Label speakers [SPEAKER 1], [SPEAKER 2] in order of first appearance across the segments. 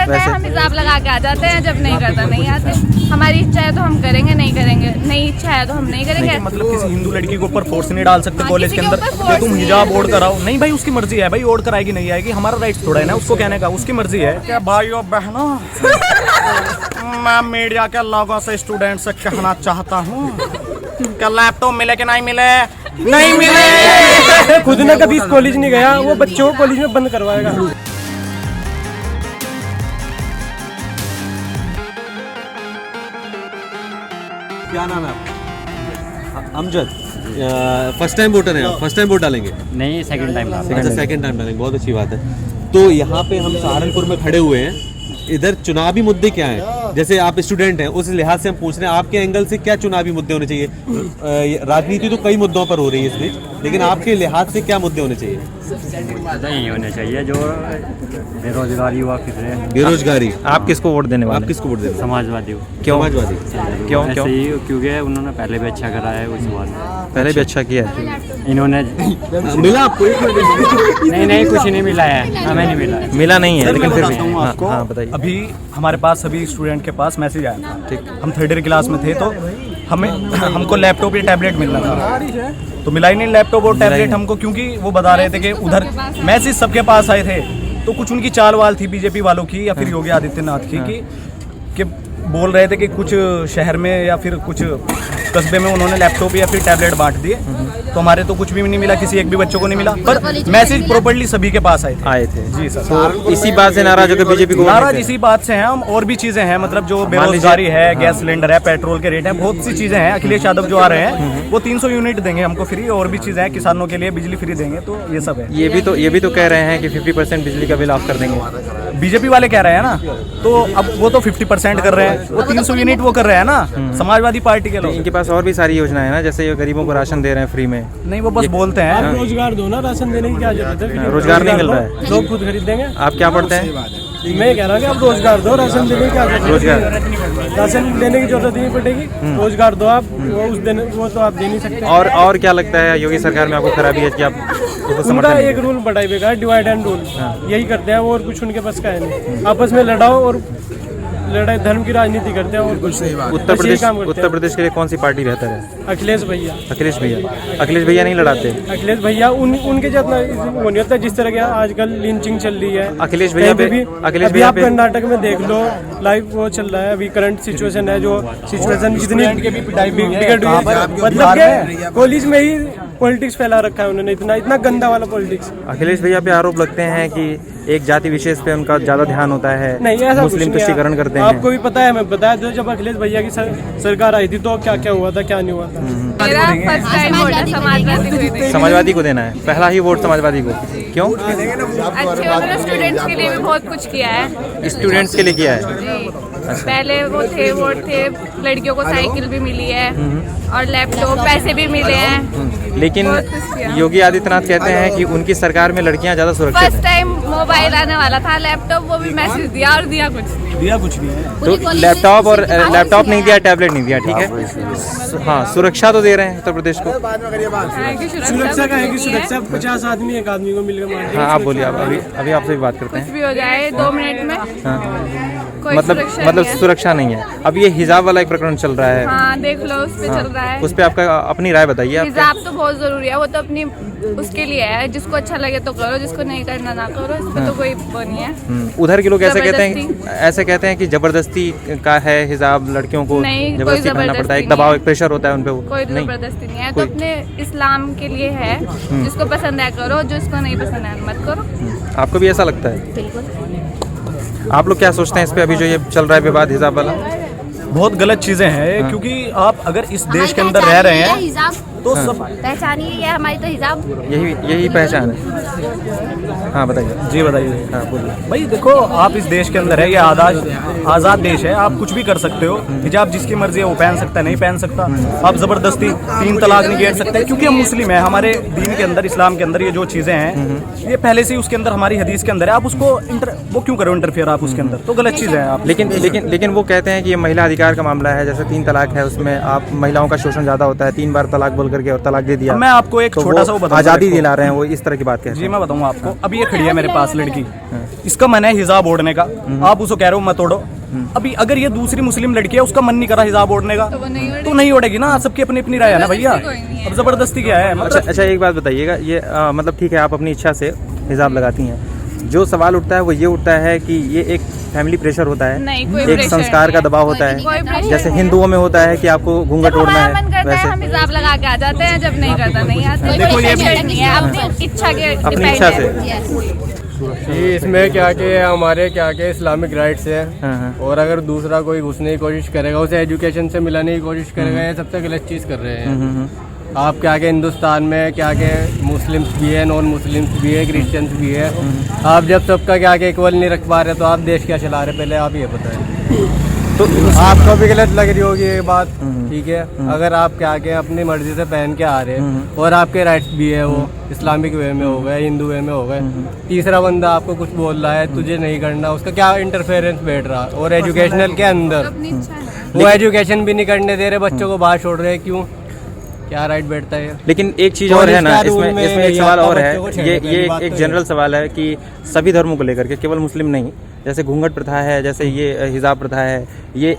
[SPEAKER 1] आता है हम हिजाब लगा के आ जाते हैं, जब नहीं करता नहीं आते। हमारी इच्छा है तो हम करेंगे, नहीं करेंगे, नहीं इच्छा है तो हम नहीं करेंगे।
[SPEAKER 2] मतलब किसी हिंदू लड़की के ऊपर फोर्स नहीं डाल सकते कॉलेज के अंदर कि तुम हिजाब ओढ़ कर आओ। नहीं भाई, उसकी मर्जी है भाई, ओढ़ कर आएगी नहीं आएगी, हमारा राइट थोड़ा है ना उसको कहने का, उसकी मर्जी है। क्या भाइयों बहनों, मैं मीडिया के लोगों से, स्टूडेंट से कहना चाहता हूँ, क्या लैपटॉप मिले कि नहीं मिले? नहीं मिले।
[SPEAKER 3] खुद ने कभी इस कॉलेज नहीं गया, वो बच्चों को कॉलेज में बंद करवाएगा।
[SPEAKER 4] क्या नाम है आपका? अमजद। फर्स्ट टाइम वोटर हैं आप? फर्स्ट टाइम वोट डालेंगे?
[SPEAKER 5] नहीं, सेकंड टाइम।
[SPEAKER 4] अच्छा, सेकंड टाइम डालेंगे, बहुत अच्छी बात है। तो यहाँ पे हम सहारनपुर में खड़े हुए हैं, इधर चुनावी मुद्दे क्या हैं? जैसे आप स्टूडेंट हैं, उस लिहाज से हम पूछ रहे हैं आपके एंगल से क्या चुनावी मुद्दे होने चाहिए? राजनीति तो कई मुद्दों पर हो रही है इसमें, लेकिन आपके लिहाज से क्या मुद्दे होने चाहिए?
[SPEAKER 5] नहीं होने चाहिए जो बेरोजगारी हुआ किस
[SPEAKER 4] बेरोजगारी।
[SPEAKER 2] आप किसको वोट देने वाले?
[SPEAKER 4] आप किसको वोट देंगे?
[SPEAKER 5] समाजवादी को।
[SPEAKER 2] क्यों?
[SPEAKER 4] समाजवादी।
[SPEAKER 2] क्यों?
[SPEAKER 5] ऐसे ही क्योंकि उन्होंने पहले भी अच्छा करा है उस सवाल में।
[SPEAKER 2] पहले भी अच्छा किया है
[SPEAKER 5] इन्होंने
[SPEAKER 4] मिला आपको?
[SPEAKER 5] नहीं कुछ नहीं मिला है, हमें नहीं मिला है।
[SPEAKER 2] मिला नहीं है, लेकिन फिर भी हाँ बताइए। अभी हमारे पास सभी स्टूडेंट के पास मैसेज आया था, ठीक, हम थर्ड ईयर क्लास में थे तो हमको लैपटॉप या टैबलेट मिलना था, तो मिला ही नहीं लैपटॉप और टैबलेट हमको, क्योंकि वो बता रहे थे कि उधर मैसेज सबके पास आए थे, तो कुछ उनकी चाल वाल थी बीजेपी वालों की या फिर योगी आदित्यनाथ की कि बोल रहे थे कि कुछ शहर में या फिर कुछ कस्बे में उन्होंने लैपटॉप या फिर टैबलेट बांट दिए, तो हमारे तो कुछ भी नहीं मिला, किसी एक भी बच्चों को नहीं मिला, पर मैसेज प्रॉपर्ली सभी के पास आए थे। जी सर।
[SPEAKER 6] तो इसी बात से नाराज होकर बीजेपी को
[SPEAKER 2] नाराज इसी बात से हैं हम, और भी चीजें हैं, मतलब जो बेरोजगारी है, गैस सिलेंडर है, पेट्रोल के रेट है, बहुत सी चीजें हैं। अखिलेश यादव जो आ रहे हैं वो 300 यूनिट देंगे हमको फ्री, और भी चीजें हैं, किसानों के लिए बिजली फ्री देंगे, तो ये सब है।
[SPEAKER 6] ये भी तो कह रहे हैं कि 50% बिजली का बिल ऑफ कर देंगे।
[SPEAKER 2] बीजेपी वाले कह रहे हैं ना, तो अब वो तो 50% कर रहे हैं, वो 300 यूनिट वो कर रहे हैं ना, समाजवादी पार्टी के लोग।
[SPEAKER 6] इनके पास और भी सारी योजना है ना, जैसे ये गरीबों को राशन दे रहे हैं फ्री में।
[SPEAKER 2] नहीं, वो बस बोलते हैं।
[SPEAKER 3] रोजगार दो ना, राशन देने की क्या जरूरत है?
[SPEAKER 6] रोजगार नहीं मिल रहा है,
[SPEAKER 3] लोग खुद खरीदेंगे।
[SPEAKER 6] आप क्या पढ़ते हैं?
[SPEAKER 3] मैं कह रहा हूँ कि आप रोजगार दो, राशन देने की क्या जरूरत है?
[SPEAKER 6] रोजगार,
[SPEAKER 3] राशन देने की जरूरत नहीं पड़ेगी, रोजगार दो आप, वो तो आप दे नहीं सकते।
[SPEAKER 6] और क्या लगता है योगी सरकार में आपको खराबी है कि आप
[SPEAKER 3] उनका एक रूल बढ़ाई हुआ है, डिवाइड एंड रूल, यही करते हैं वो, और कुछ उनके पास का है नहीं। आपस में लड़ाओ और लड़ाई, धर्म की राजनीति करते हैं और कुछ नहीं।
[SPEAKER 6] उत्तर प्रदेश के लिए कौन सी पार्टी बेहतर है?
[SPEAKER 3] अखिलेश भैया।
[SPEAKER 6] अखिलेश भैया नहीं लड़ाते?
[SPEAKER 3] अखिलेश भैया उनके जितना वो नहीं होता, जिस तरह के आजकल लिंचिंग चल रही है
[SPEAKER 6] अखिलेश भैया
[SPEAKER 3] अभी आप कर्नाटक में देख लो, लाइव वो चल रहा है अभी, करंट सिचुएशन है, जो सिचुएशन कितनी बिगड़ रही है, मतलब कॉलेज में ही पॉलिटिक्स फैला रखा है उन्होंने, इतना गंदा वाला पॉलिटिक्स।
[SPEAKER 6] अखिलेश भैया पे आरोप लगते हैं कि एक जाति विशेष पे उनका ज्यादा ध्यान होता है,
[SPEAKER 3] नहीं ऐसा
[SPEAKER 6] मुस्लिम तुष्टीकरण करते हैं।
[SPEAKER 3] आपको भी पता है, मैं बताया था जब अखिलेश भैया की सरकार आई थी तो क्या क्या हुआ था, क्या नहीं हुआ था।
[SPEAKER 1] मेरा फर्स्ट टाइम वोट समाजवादी को।
[SPEAKER 6] समाजवादी को देना है, पहला ही वोट समाजवादी को। क्यों?
[SPEAKER 1] अच्छे मतलब स्टूडेंट्स के लिए भी बहुत कुछ किया है।
[SPEAKER 6] स्टूडेंट्स के लिए किया है।
[SPEAKER 1] जी, पहले वो वोट थे, लड़कियों को साइकिल भी मिली है और लैपटॉप, पैसे भी मिले हैं।
[SPEAKER 6] लेकिन योगी आदित्यनाथ कहते हैं कि उनकी सरकार में लड़कियां ज्यादा सुरक्षित हैं।
[SPEAKER 1] फर्स्ट टाइम मोबाइल आने वाला था, लैपटॉप, वो भी मैसेज दिया और दिया कुछ नहीं है।
[SPEAKER 6] तो लैपटॉप नहीं दिया, टैबलेट नहीं दिया, ठीक है। हाँ, सुरक्षा तो दे रहे हैं उत्तर प्रदेश को।
[SPEAKER 3] सुरक्षा का है कि सुरक्षा 50 आदमी एक आदमी को मिलकर मार दिया।
[SPEAKER 6] हाँ, आप बोलिए, अभी आपसे भी बात करते हैं।
[SPEAKER 1] कुछ भी हो जाए 2 मिनट में।
[SPEAKER 6] हाँ,
[SPEAKER 1] कोई
[SPEAKER 6] मतलब सुरक्षा नहीं है। अब ये हिजाब वाला एक प्रकरण चल रहा है।
[SPEAKER 1] हाँ, देख लो, उस पे चल रहा है।
[SPEAKER 6] उस पे आपका अपनी राय बताइए।
[SPEAKER 1] हिजाब तो बहुत जरूरी है, वो तो अपनी उसके लिए है, जिसको अच्छा लगे तो करो, जिसको नहीं करना ना करो, इस पे तो कोई वो नहीं है।
[SPEAKER 6] उधर के लोग ऐसे कहते हैं कि जबरदस्ती का है हिजाब, लड़कियों को जबरदस्ती पहनना पड़ता है, एक दबाव, एक प्रेशर होता है उन पे।
[SPEAKER 1] कोई जबरदस्ती नहीं है, तो अपने इस्लाम के लिए है, जिसको पसंद है करो, जिसको नहीं पसंद है मत करो।
[SPEAKER 6] आपको भी ऐसा लगता है?
[SPEAKER 1] बिल्कुल।
[SPEAKER 6] आप लोग क्या सोचते हैं इस पे, अभी जो ये चल रहा है विवाद हिजाब वाला?
[SPEAKER 2] बहुत गलत चीजें हैं, क्योंकि आप अगर इस देश के अंदर रह रहे हैं तो सब
[SPEAKER 1] पहचान ही है हमारी, तो हिजाब
[SPEAKER 6] यही पहचान है। हाँ बताइए।
[SPEAKER 2] जी बताइए।
[SPEAKER 6] हाँ बोलिए।
[SPEAKER 2] भाई देखो, आप इस देश के अंदर है, ये आज़ाद देश है, आप कुछ भी कर सकते हो। हिजाब जिसकी मर्जी है वो पहन सकता है, नहीं पहन सकता। आप ज़बरदस्ती 3 तलाक नहीं घेर सकते, क्योंकि हम मुस्लिम हैं। हमारे दीन के अंदर, इस्लाम के अंदर ये जो चीज़ें हैं, ये पहले से ही उसके अंदर हमारी हदीस के अंदर है। आप उसको वो क्यों करो इंटरफेयर आप उसके अंदर, तो गलत चीज़ है आप।
[SPEAKER 6] लेकिन वो कहते हैं कि ये महिला अधिकार का मामला है, जैसे 3 तलाक है, उसमें आप महिलाओं का शोषण ज़्यादा होता है, 3 बार तलाक बोलकर करके और तलाक दे दिया।
[SPEAKER 2] मैं आपको एक
[SPEAKER 6] तो
[SPEAKER 2] छोटा सा वो बताऊं,
[SPEAKER 6] आज़ादी दिला रहे हैं, वो इस तरह की बात कहते
[SPEAKER 2] जी
[SPEAKER 6] हैं।
[SPEAKER 2] मैं बताऊँ आपको, अभी ये खड़ी है मेरे पास लड़की, इसका मन है हिजाब ओढ़ने का, आप उसको कह रहे हो मत ओढ़ो। अभी अगर ये दूसरी मुस्लिम लड़की है, उसका मन नहीं करा हिजाब ओढ़ने का, तो नहीं ओढ़ेगी ना। सबकी अपनी अपनी राय है ना भैया, अब जबरदस्ती क्या है मतलब।
[SPEAKER 6] अच्छा एक बात बताइएगा, ये मतलब ठीक है आप अपनी इच्छा से हिजाब लगाती हैं, जो सवाल उठता है वो ये उठता है कि ये एक फैमिली प्रेशर होता है,
[SPEAKER 1] नहीं, कोई
[SPEAKER 6] एक
[SPEAKER 1] प्रेशर
[SPEAKER 6] संस्कार का दबाव होता
[SPEAKER 1] कोई
[SPEAKER 6] है,
[SPEAKER 1] प्रेशर
[SPEAKER 6] जैसे
[SPEAKER 1] नहीं
[SPEAKER 6] हिंदुओं में होता है कि आपको घूंघट
[SPEAKER 1] जब
[SPEAKER 6] ओढ़ना
[SPEAKER 1] हमारा मन
[SPEAKER 6] है,
[SPEAKER 1] करता है हम
[SPEAKER 6] वैसे
[SPEAKER 1] हिजाब लगा के आ जाते हैं, जब नहीं करता नहीं आते।
[SPEAKER 2] देखो ये
[SPEAKER 1] प्रेशर नहीं है, अपनी इच्छा के
[SPEAKER 6] अपनी
[SPEAKER 1] डिपेंड
[SPEAKER 6] इच्छा
[SPEAKER 1] है।
[SPEAKER 3] ये इसमें क्या के हमारे क्या के इस्लामिक राइट्स है,
[SPEAKER 6] हाँ।
[SPEAKER 3] और अगर दूसरा कोई घुसने की कोशिश करेगा, उसे एजुकेशन से मिलाने की कोशिश करेगा, ये सबसे गलत चीज़ कर रहे हैं। आप क्या के हिंदुस्तान में क्या के मुस्लिम्स भी है, नॉन मुस्लिम्स भी है, क्रिश्चियंस भी है। आप जब सबका क्या के इक्वल नहीं रख पा रहे तो आप देश क्या चला रहे, पहले आप ये बताएं। तो आपको भी गलत लग रही होगी ये बात, ठीक है। अगर आप क्या के अपनी मर्जी से पहन के आ रहे हैं और आपके राइट्स भी है, वो इस्लामिक वे में हो गए, हिंदू वे में हो गए, तीसरा बंदा आपको कुछ बोल रहा है तुझे नहीं करना, उसका क्या इंटरफेरेंस बैठ रहा। और एजुकेशनल के अंदर
[SPEAKER 1] अपनी इच्छा है।
[SPEAKER 3] वो एजुकेशन भी नहीं करने दे रहे, बच्चों को बाहर छोड़ रहे हैं, क्यों, क्या राइट बैठता है।
[SPEAKER 6] लेकिन एक चीज़ और है ना,
[SPEAKER 3] कॉलेज का रूल
[SPEAKER 6] इसमें
[SPEAKER 3] में
[SPEAKER 6] एक सवाल और है,
[SPEAKER 3] बच्चों को
[SPEAKER 6] ये
[SPEAKER 3] छेड़ने की बात
[SPEAKER 6] एक
[SPEAKER 3] तो
[SPEAKER 6] जनरल सवाल है कि सभी धर्मों को लेकर के, केवल मुस्लिम नहीं, जैसे घूंघट प्रथा है, जैसे ये हिजाब प्रथा है, ये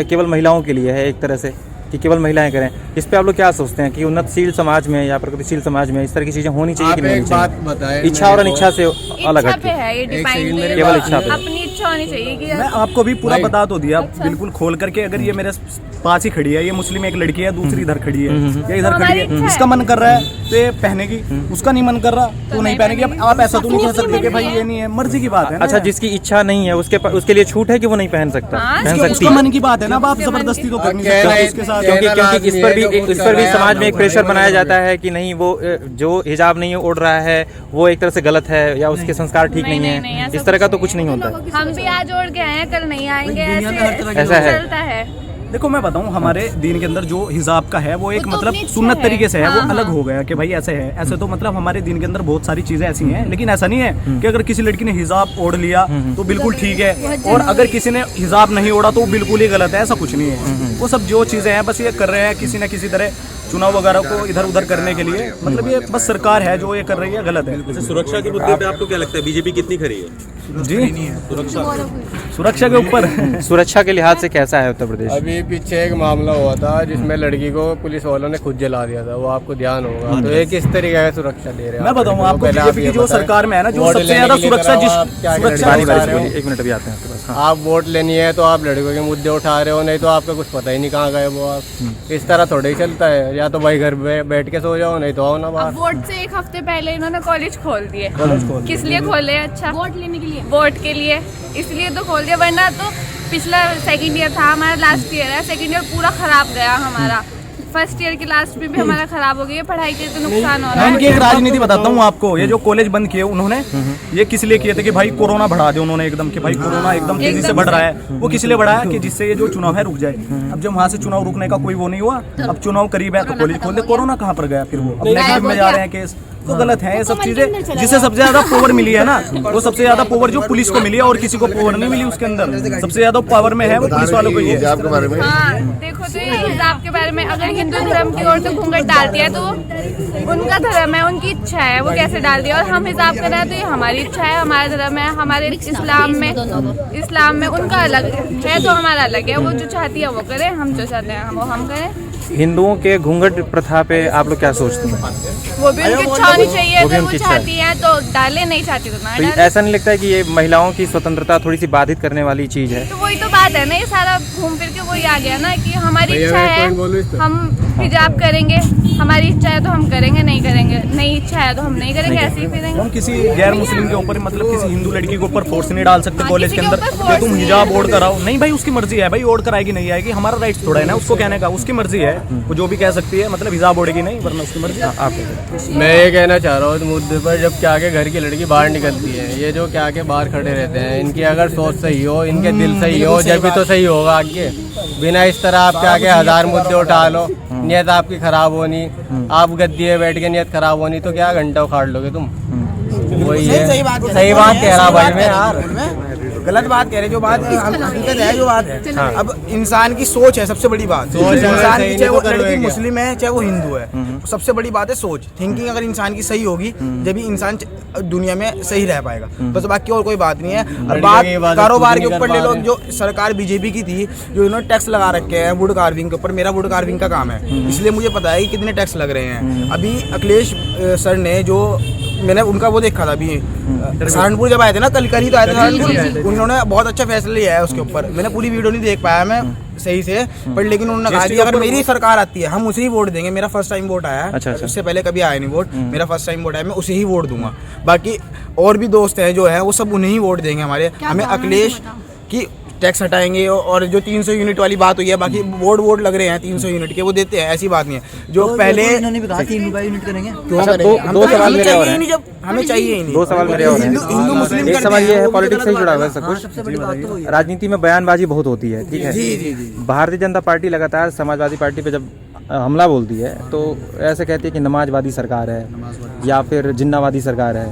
[SPEAKER 6] केवल महिलाओं के लिए है एक तरह से, कि केवल महिलाएं करें। इस पे आप लोग क्या सोचते हैं कि उन्नतशील समाज में या प्रगतिशील समाज में इस तरह की चीज़ें होनी चाहिए कि नहीं होनी
[SPEAKER 3] बात
[SPEAKER 6] चाहिए?
[SPEAKER 3] बताएं,
[SPEAKER 6] इच्छा और अनिच्छा से अलग
[SPEAKER 1] इच्छा
[SPEAKER 6] हटके।
[SPEAKER 1] पे है ये डिपेंड,
[SPEAKER 6] केवल इच्छा पे।
[SPEAKER 1] अपनी इच्छा होनी चाहिए कि
[SPEAKER 2] मैं आपको भी पूरा बता तो दिया बिल्कुल खोल करके। अगर ये मेरे पास ही खड़ी है, ये मुस्लिम एक लड़की है, दूसरी इधर खड़ी है, ये इधर खड़ी
[SPEAKER 1] हमारी
[SPEAKER 2] है,
[SPEAKER 1] इच्छा है।
[SPEAKER 2] इसका मन कर रहा है तो ये पहनेगी, उसका नहीं मन कर रहा तो नहीं पहनेगी। अब आप ऐसा तो नहीं कह सकते कि भाई ये नहीं है, मर्जी की बात है ना।
[SPEAKER 6] अच्छा, जिसकी इच्छा नहीं है उसके लिए छूट है कि वो नहीं पहन सकता,
[SPEAKER 1] हाँ,
[SPEAKER 6] पहन
[SPEAKER 2] उसके
[SPEAKER 6] सकती
[SPEAKER 2] उसका
[SPEAKER 6] है।
[SPEAKER 2] मन की बात है ना, अब आप जबरदस्ती तो कर नहीं सकते उसके साथ।
[SPEAKER 6] क्योंकि इस पर भी समाज में एक प्रेशर बनाया जाता है कि नहीं, वो जो हिजाब नहीं ओढ़ रहा है वो एक तरह से गलत है या उसके संस्कार ठीक नहीं
[SPEAKER 1] नहीं,
[SPEAKER 6] है,
[SPEAKER 1] ऐसा
[SPEAKER 6] इस तरह का तो
[SPEAKER 1] कुछ
[SPEAKER 6] कुछ नहीं होता है।
[SPEAKER 1] हम भी आज ओढ़ के आए हैं, कल नहीं आएंगे,
[SPEAKER 6] ऐसा है।
[SPEAKER 1] चलता है।
[SPEAKER 2] देखो मैं बताऊं, हमारे दीन के अंदर जो हिजाब का है वो एक
[SPEAKER 1] वो तो
[SPEAKER 2] मतलब
[SPEAKER 1] अपनी इच्छा
[SPEAKER 2] सुन्नत
[SPEAKER 1] है।
[SPEAKER 2] तरीके से है, वो
[SPEAKER 1] हाँ,
[SPEAKER 2] अलग
[SPEAKER 1] हाँ।
[SPEAKER 2] हो गया कि भाई ऐसे है। ऐसे तो मतलब हमारे दीन के अंदर बहुत सारी चीजें ऐसी हैं, लेकिन ऐसा नहीं है कि अगर किसी लड़की ने हिजाब ओढ़ लिया तो बिल्कुल ठीक है, और अगर किसी ने हिजाब नहीं ओढ़ा तो वो बिल्कुल ही गलत है। ऐसा कुछ नहीं है। वो सब जो चीजें हैं बस ये कर रहे हैं किसी न किसी तरह चुनाव वगैरह को इधर उधर करने के लिए, मतलब ये बस सरकार है जो ये कर रही है, गलत है।
[SPEAKER 4] अच्छा, सुरक्षा के मुद्दे पे आपको क्या लगता है बीजेपी कितनी खरी है?
[SPEAKER 2] जी सुरक्षा के ऊपर
[SPEAKER 6] सुरक्षा के लिहाज से कैसा है उत्तर प्रदेश?
[SPEAKER 3] अभी पीछे एक मामला हुआ था जिसमें लड़की को पुलिस वालों ने खुद जला दिया था, वो आपको ध्यान होगा। तो ये किस तरीके का सुरक्षा दे रहे हैं?
[SPEAKER 2] मैं बताऊं आपको, बीजेपी की जो सरकार में है ना, जो सबसे ज्यादा सुरक्षा
[SPEAKER 6] बारी बारी से बोलिए, एक मिनट अभी आते हैं आपके पास। हाँ।
[SPEAKER 3] आप वोट लेनी है तो आप लड़कों के मुद्दे उठा रहे हो, नहीं तो आपका कुछ पता ही नहीं कहाँ गए वो आप। इस तरह थोड़े ही चलता है, या तो भाई घर बैठ के सो जाओ, नहीं तो आओ ना बाहर।
[SPEAKER 1] अब वोट से एक हफ्ते पहले इन्होंने कॉलेज खोल दिए। किस लिए खोले? अच्छा, वोट लेने के लिए, वोट के लिए, इसलिए तो खोल दिया। वरना तो पिछला सेकंड ईयर था हमारा, लास्ट ईयर है, सेकंड ईयर पूरा खराब गया हमारा। फर्स्ट ईयर के लास्ट में भी हमारा खराब हो गई है, पढ़ाई के तो नुकसान हो रहा
[SPEAKER 2] मैं
[SPEAKER 1] है।
[SPEAKER 2] इनकी एक राजनीति बताता हूँ आपको। ये जो कॉलेज बंद किए उन्होंने, ये किस लिए किए थे कि भाई कोरोना बढ़ा दे उन्होंने एकदम, कि भाई कोरोना एकदम तेजी से बढ़ रहा है। वो किस लिए बढ़ाया कि जिससे ये जो चुनाव है रुक जाए। अब जब वहाँ से चुनाव रुकने का कोई वो नहीं हुआ, अब चुनाव करीब है तो कॉलेज खोल दे। कोरोना कहाँ पर गया फिर? वो अब नेगेटिव में जा रहे हैं केस, तो गलत है ये सब चीजें। जिससे सबसे ज्यादा पावर मिली है ना, वो सबसे ज्यादा पावर जो पुलिस को मिली है, और किसी को पावर नहीं मिली उसके अंदर। सबसे ज्यादा पावर में है वो पुलिस वालों को ही है।
[SPEAKER 1] हाँ, देखो तो ये हिजाब के बारे में, अगर हिंदू धर्म की ओर तो घूंघट डाल दिया तो उनका धर्म है, उनकी इच्छा है, वो कैसे डाल दिया। और हम हिजाब कर रहे हैं तो ये हमारी इच्छा है, हमारा धर्म है। हमारे इस्लाम में उनका अलग है तो हमारा अलग है। वो जो चाहती है वो करे, हम जो चाहते हैं वो हम करें।
[SPEAKER 6] हिंदुओं के घूंघट प्रथा पे आप लोग क्या सोचते हैं?
[SPEAKER 1] वो भी उनकी इच्छा होनी चाहिए,
[SPEAKER 6] वो भी
[SPEAKER 1] अगर वो
[SPEAKER 6] उनकी इच्छा है।
[SPEAKER 1] चाहती है तो डाले, नहीं चाहती तो ना
[SPEAKER 6] तो
[SPEAKER 1] डाले।
[SPEAKER 6] ऐसा नहीं लगता है कि ये महिलाओं की स्वतंत्रता थोड़ी सी बाधित करने वाली चीज है?
[SPEAKER 1] तो वही तो बात है ना, ये सारा घूम फिर के वही आ गया ना कि हमारी इच्छा है हम हिजाब करेंगे, हमारी इच्छा है तो हम करेंगे, नहीं करेंगे, नहीं इच्छा है तो हम नहीं करेंगे, ऐसे ही फिरेंगे।
[SPEAKER 2] हम किसी गैर मुस्लिम के ऊपर, मतलब किसी हिंदू लड़की के ऊपर फोर्स नहीं डाल सकते
[SPEAKER 1] हाँ,
[SPEAKER 2] कॉलेज के
[SPEAKER 1] किसी के
[SPEAKER 2] अंदर
[SPEAKER 1] ऊपर
[SPEAKER 2] कि
[SPEAKER 1] force
[SPEAKER 2] तुम
[SPEAKER 1] नहीं
[SPEAKER 2] हिजाब
[SPEAKER 1] है।
[SPEAKER 2] ओढ़ कर आओ। नहीं भाई, उसकी मर्जी है भाई, ओढ़ कर आएगी नहीं आएगी, हमारा राइट थोड़ा है ना उसको कहने का। उसकी मर्जी है, वो जो भी कह सकती है, मतलब हिजाब ओढ़ेगी नहीं, वरना उसकी मर्जी।
[SPEAKER 6] आप
[SPEAKER 3] मैं ये कहना चाह रहा हूँ इस मुद्दे पर, जब क्या के घर की लड़की बाहर निकलती है, ये जो क्या के बाहर खड़े रहते हैं, इनकी अगर सोच सही हो, इनके दिल सही हो, जब भी तो सही होगा आगे। बिना इस तरह आप क्या के हजार मुद्दे उठा लो, नियत आपकी खराब होनी, आप गद्दी में बैठ के नियत खराब होनी, तो क्या घंटा उखाड़ लोगे तुम? वही है, सही बात कह रहा भाई मैं यार।
[SPEAKER 7] गलत बात कह रहे, जो बात हकीकत है, जो बात है। अब इंसान की सोच है सबसे बड़ी बात। इंसान की चाहे वो लड़की मुस्लिम है चाहे वो हिंदू है, सबसे बड़ी बात है सोच। थिंकिंग अगर इंसान की सही होगी जब भी इंसान दुनिया में सही रह पाएगा, बस बाकी और कोई बात नहीं है। और बात कारोबार के ऊपर ले लो, जो सरकार बीजेपी की थी, जो इन्होंने टैक्स लगा रखे हैं वुड कार्विंग के ऊपर। मेरा वुड कार्विंग का काम है, इसलिए मुझे पता है कि कितने टैक्स लग रहे हैं। अभी अखिलेश सर ने, जो मैंने उनका वो देखा था अभी सहारनपुर जब आए थे ना, कल ही तो आए थे सहारनपुर, उन्होंने बहुत अच्छा फैसला लिया है उसके ऊपर। मैंने पूरी वीडियो नहीं देख पाया मैं सही से, पर लेकिन उन्होंने कहा कि अगर मेरी सरकार आती है हम उसे ही वोट देंगे। मेरा फर्स्ट टाइम वोट आया है, उससे पहले कभी आया नहीं वोट, मेरा फर्स्ट टाइम वोट आया, मैं उसे ही वोट दूंगा। बाकी और भी दोस्त हैं जो है वो सब उन्हें ही वोट देंगे हमारे। हमें अखिलेश की टैक्स हटाएंगे, और जो 300 यूनिट वाली बात हुई है, बाकी वोट लग रहे हैं 300 यूनिट के, वो देते हैं, ऐसी बात नहीं है। जो पहले
[SPEAKER 8] इन्होंने भी कहा 3 यूनिट करेंगे।
[SPEAKER 6] दो सवाल मेरे और हैं,
[SPEAKER 7] जब हमें चाहिए ही नहीं।
[SPEAKER 6] दो सवाल मेरे और हैं।
[SPEAKER 7] हिंदू मुस्लिम
[SPEAKER 6] एक सवाल ये है, पॉलिटिक्स से जुड़ा हुआ है सब कुछ। राजनीति में बयानबाजी बहुत होती है, ठीक है। भारतीय जनता पार्टी लगातार समाजवादी पार्टी पे जब हमला बोलती है तो ऐसे कहती है कि नमाजवादी सरकार है, या फिर जिन्नावादी सरकार है,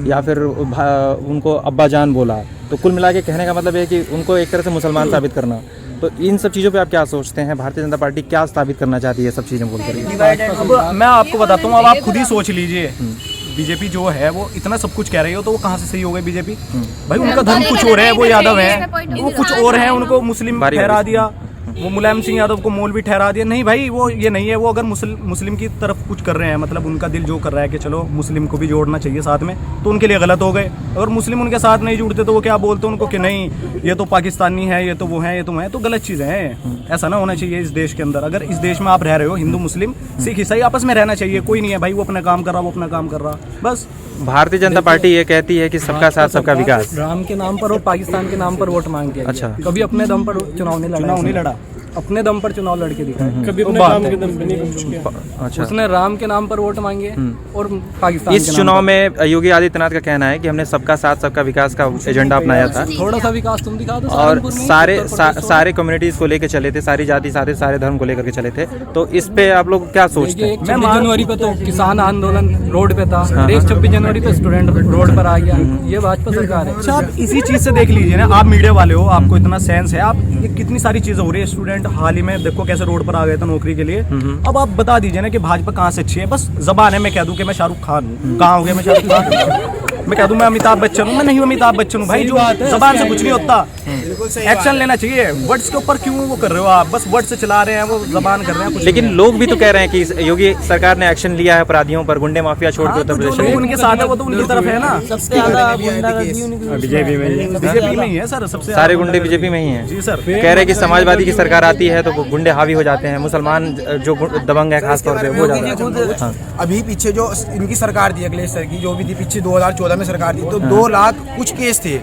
[SPEAKER 6] या फिर उनको अब्बा जान बोला। तो कुल मिला के कहने का मतलब है कि उनको एक तरह से मुसलमान साबित करना। तो इन सब चीज़ों पे आप क्या सोचते हैं? भारतीय जनता पार्टी क्या साबित करना चाहती है सब चीज़ें बोलकर?
[SPEAKER 2] अब मैं आपको बताता हूँ, अब आप खुद ही सोच लीजिए। बीजेपी जो है वो इतना सब कुछ कह रही हो, तो वो कहाँ से सही हो गई बीजेपी? भाई उनका धर्म कुछ और है, वो यादव है, वो कुछ और है, उनको मुस्लिम ठहरा दिया, वो मुलायम सिंह यादव को मौलवी ठहरा दिया। नहीं भाई, वो ये नहीं है। वो अगर मुस्लिम की तरफ कुछ कर रहे हैं, मतलब उनका दिल जो कर रहा है कि चलो मुस्लिम को भी जोड़ना चाहिए साथ में, तो उनके लिए गलत हो गए। अगर मुस्लिम उनके साथ नहीं जुड़ते तो वो क्या बोलते उनको कि नहीं ये तो पाकिस्तानी है, ये तो वो है, ये तो है, तो गलत चीज़ें हैं। ऐसा ना होना चाहिए इस देश के अंदर। अगर इस देश में आप रह रहे हो, हिंदू मुस्लिम सिख ईसाई आपस में रहना चाहिए, कोई नहीं है भाई वो अपना काम कर रहा, वो अपना काम कर रहा, बस।
[SPEAKER 6] भारतीय जनता पार्टी ये कहती है कि सबका साथ सबका विकास,
[SPEAKER 3] राम के नाम पर और पाकिस्तान के नाम पर वोट मांगती है।
[SPEAKER 6] अच्छा।
[SPEAKER 3] कभी अपने दम पर चुनाव नहीं लड़ा, अपने दम पर चुनाव लड़के दिखाए, कभी अपने नाम के दम पे नहीं।
[SPEAKER 6] अच्छा।
[SPEAKER 3] उसने राम के नाम पर वोट मांगे और पाकिस्तान
[SPEAKER 6] इस चुनाव में योगी आदित्यनाथ का कहना है कि हमने सबका साथ सबका विकास का एजेंडा अपनाया था,
[SPEAKER 3] थोड़ा सा विकास तुम दिखा दो।
[SPEAKER 6] और सारे कम्युनिटीज को लेकर चले थे, सारी जाति सारे धर्म को लेकर के चले थे। तो इस पे आप लोग क्या सोचते हैं?
[SPEAKER 3] 26 जनवरी पे तो किसान आंदोलन रोड पे था, 26 जनवरी पे स्टूडेंट रोड पर आ गया। ये भाजपा सरकार है।
[SPEAKER 2] अच्छा, आप इसी चीज से देख लीजिए ना, आप मीडिया वाले हो, आपको इतना सेंस है, आप ये कितनी सारी चीजें हो रही है। स्टूडेंट हाल ही में देखो कैसे रोड पर आ गए थे नौकरी के लिए। अब आप बता दीजिए ना कि भाजपा कहाँ से अच्छी है। बस जबान है, मैं कह दूं कि मैं शाहरुख खान हूँ, कहाँ हो गया मैं शाहरुख खान, मैं कह दूं मैं अमिताभ बच्चन हूँ, मैं नहीं अमिताभ बच्चन हूँ भाई। जो जबान से कुछ नहीं होता, एक्शन लेना चाहिए। वर्ड्स के ऊपर क्यों वो कर रहे हो आप? बस वर्ड से चला रहे हैं, वो जबान कर रहे हैं।
[SPEAKER 6] लेकिन लोग भी तो कह रहे हैं कि योगी सरकार ने एक्शन लिया है अपराधियों पर, गुंडे माफिया छोड़ के उत्तर प्रदेश में।
[SPEAKER 2] उनके साथ है वो तो उनकी तरफ है ना।
[SPEAKER 3] सबसे ज्यादा
[SPEAKER 2] बीजेपी में ही है सर, सबसे
[SPEAKER 6] सारे गुंडे बीजेपी में ही हैं।
[SPEAKER 2] जी सर।
[SPEAKER 6] कह रहे हैं कि समाजवादी की सरकार आती है तो गुंडे हावी हो जाते हैं, मुसलमान जो दबंग है खासतौर पे वो ज्यादा।
[SPEAKER 7] अभी पीछे जो इनकी सरकार थी, अखिलेश सर की जो भी थी, पीछे 2014 में सरकार थी, तो 2 लाख कुछ केस थे।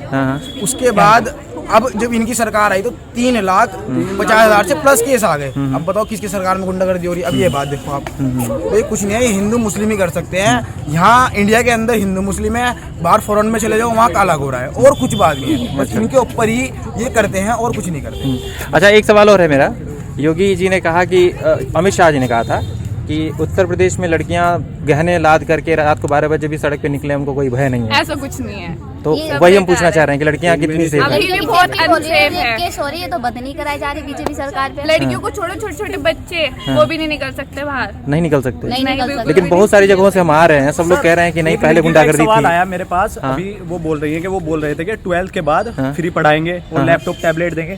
[SPEAKER 7] उसके बाद अब जब इनकी सरकार आई तो 3,50,000 से प्लस केस आ गए। अब बताओ किसकी सरकार में गुंडागर्दी हो रही है? अब ये बात देखो आप, तो ये कुछ नहीं है, ये हिंदू मुस्लिम ही कर सकते हैं। यहाँ इंडिया के अंदर हिंदू मुस्लिम है, बाहर फॉरेन में चले जाओ वहाँ काला गोरा है, और कुछ बात नहीं है। बस इनके ऊपर ही ये करते हैं और कुछ नहीं करते।
[SPEAKER 6] अच्छा, एक सवाल और है मेरा। योगी जी ने कहा कि अमित शाह जी ने कहा था कि उत्तर प्रदेश में लड़कियां गहने लाद करके रात को 12 बजे भी सड़क पे निकले, हमको कोई भय नहीं है।
[SPEAKER 1] ऐसा कुछ नहीं है।
[SPEAKER 6] तो वही हम पूछना चाह रहे हैं कि लड़कियां कितनी सेफ हैं?
[SPEAKER 1] अभी भी बहुत अनसेफ है।
[SPEAKER 9] केस हो रही है तो बदनी कराई जा रही बीजेपी सरकार पे।
[SPEAKER 1] लड़कियों को छोड़ो, छोटे छोटे बच्चे वो भी नहीं निकल सकते बाहर,
[SPEAKER 6] नहीं निकल सकते।
[SPEAKER 9] नहीं निकल सकते।
[SPEAKER 6] लेकिन बहुत सारी जगहों से हम आ रहे हैं, सब लोग कह रहे हैं कि नहीं पहले गुंडागर्दी
[SPEAKER 2] सवाल
[SPEAKER 6] थी।
[SPEAKER 2] आया मेरे पास अभी, वो बोल रही है कि वो बोल रहे थे कि 12th के बाद फ्री पढ़ाएंगे और लैपटॉप टैबलेट देंगे।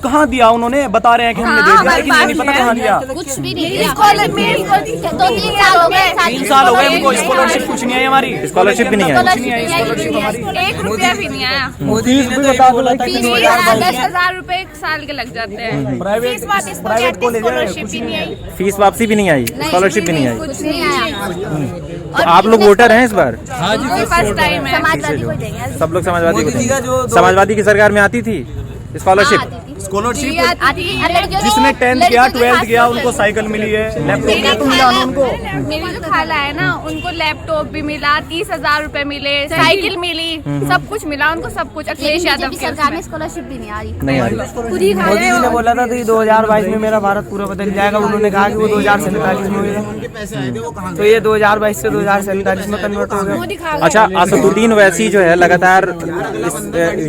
[SPEAKER 2] कहाँ दिया उन्होंने? बता रहे हैं कि हमने दे दिया, लेकिन ये नहीं पता कहाँ दिया।
[SPEAKER 9] कुछ भी नहीं।
[SPEAKER 2] 3 साल हो गए हमको, स्कॉलरशिप कुछ नहीं आई हमारी,
[SPEAKER 6] स्कॉलरशिप भी नहीं आई।
[SPEAKER 1] 1 रुपया भी नहीं आया।
[SPEAKER 3] फीस भी बता दो।
[SPEAKER 1] 10,000 रुपए 1 साल के लग जाते हैं।
[SPEAKER 2] प्राइवेट कॉलेज है,
[SPEAKER 6] फीस वापसी भी नहीं आई, स्कॉलरशिप भी नहीं आई।
[SPEAKER 9] कुछ नहीं आया।
[SPEAKER 6] तो आप लोग वोटर हैं इस बार?
[SPEAKER 1] फर्स्ट टाइम है।
[SPEAKER 9] समाजवादी को देंगे।
[SPEAKER 6] सब लोग समाजवादी को देंगे। समाजवादी की सरकार में आती थी स्कॉलरशिप?
[SPEAKER 2] स्कॉलरशिप
[SPEAKER 9] लड़कियों
[SPEAKER 2] जिसने 10th किया 12th किया उनको साइकिल मिली है, लैपटॉप क्या तो मिला ना उनको।
[SPEAKER 1] मेरी जो खाला है ना उनको लैपटॉप भी मिला, 30,000 रुपए मिले, साइकिल मिली, सब कुछ मिला उनको, सब कुछ। अखिलेश यादव की
[SPEAKER 9] सरकार में स्कॉलरशिप भी नहीं आ रही।
[SPEAKER 6] नहीं आ रही।
[SPEAKER 3] मोदी जी ने बोला था कि 2022 में मेरा भारत पूरा बदल जाएगा, उन्होंने कहा कि वो 2047 में होगा, तो ये 2022 से 2047 में कन्वर्ट हो गया।
[SPEAKER 6] अच्छा, असदुद्दीन ओवैसी जो है लगातार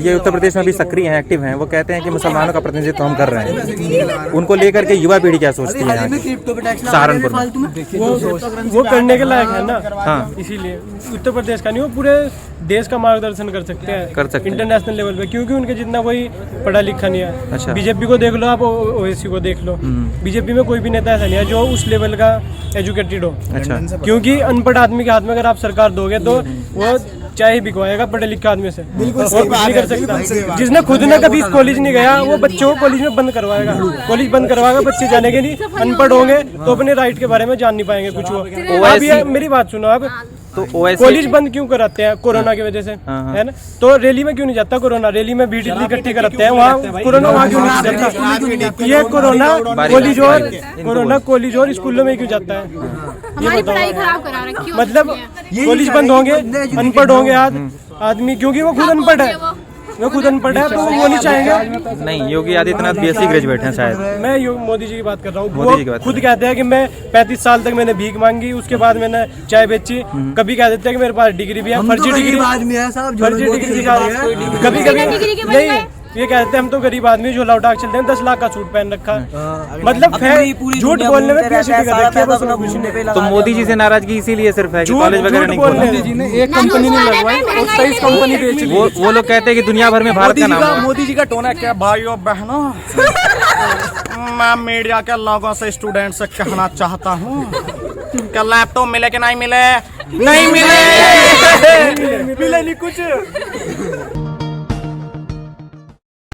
[SPEAKER 6] ये उत्तर प्रदेश में भी सक्रिय हैं, एक्टिव हैं। वो कहते हैं कि मुसलमानों का प्रतिनिधित्व हम कर रहे हैं। उनको लेकर के युवा पीढ़ी क्या सोचती है यहाँ की सहारनपुर में?
[SPEAKER 3] वो करने के लायक है ना।
[SPEAKER 6] हाँ,
[SPEAKER 3] इसीलिए उत्तर प्रदेश का नहीं, वो पूरे देश का मार्गदर्शन कर सकते हैं इंटरनेशनल लेवल पे, क्योंकि उनके जितना कोई पढ़ा लिखा नहीं है।
[SPEAKER 6] अच्छा।
[SPEAKER 3] बीजेपी को देख लो आप, ओवैसी को देख लो, बीजेपी में कोई भी नेता ऐसा नहीं है जो उस लेवल का एजुकेटेड हो।
[SPEAKER 6] अच्छा।
[SPEAKER 3] क्योंकि अनपढ़ आदमी के हाथ में अगर आप सरकार दोगे तो वो चाहे बिकवाएगा पढ़े लिखे आदमी से, वो कुछ नहीं कर सकता। जिसने खुद ने कभी कॉलेज नहीं गया वो बच्चों को कॉलेज में बंद करवाएगा, कॉलेज बंद करवाएगा, बच्चे जानेंगे नहीं, अनपढ़ होंगे तो अपने राइट के बारे में जान नहीं पाएंगे कुछ। वो आप ये मेरी बात सुनो, आप
[SPEAKER 6] तो ओवैसी
[SPEAKER 3] कॉलेज बंद क्यों कराते हैं? कोरोना की वजह से, है ना। तो रैली में क्यों नहीं जाता कोरोना? रैली में भीड़ इतनी इकट्ठी कराते हैं, वहाँ कोरोना वहाँ क्यों नहीं जाता? ये कोरोना कॉलेज और स्कूलों में क्यों जाता है? ये बताओ। मतलब कॉलेज बंद होंगे, अनपढ़ होंगे आदमी, क्योंकि वो खुद अनपढ़ है, वो खुद अनपढ़ है, तो वो नहीं चाहेंगे।
[SPEAKER 6] नहीं, योगी आदित्यनाथ BSc ग्रेजुएट हैं शायद।
[SPEAKER 3] मैं मोदी जी की बात कर रहा हूँ। वो खुद कहते हैं कि मैं 35 साल तक मैंने भीख मांगी, उसके बाद मैंने चाय बेची। कभी कह देते हैं कि मेरे पास डिग्री भी है, फर्जी डिग्री दिखा रही है। कभी नहीं, ये कहते हैं हम तो गरीब आदमी, झोला उठा चलते हैं, 10 लाख का सूट पहन रखा है। मतलब झूठ बोलने में
[SPEAKER 6] तो मोदी जी से नाराजगी इसीलिए सिर्फ है कि कॉलेज वगैरह नहीं खोले।
[SPEAKER 3] मोदी जी ने एक कंपनी नहीं लगवाई और 23 कंपनी बेच दी।
[SPEAKER 6] वो लोग कहते हैं कि दुनिया भर में भारत का नाम है।
[SPEAKER 2] मोदी जी का टोन है क्या? भाइयों बहनों, मैं मीडिया के लोगों से, स्टूडेंट से कहना चाहता हूँ, क्या लैपटॉप मिले कि नहीं मिले? नहीं मिले, मिले नहीं कुछ।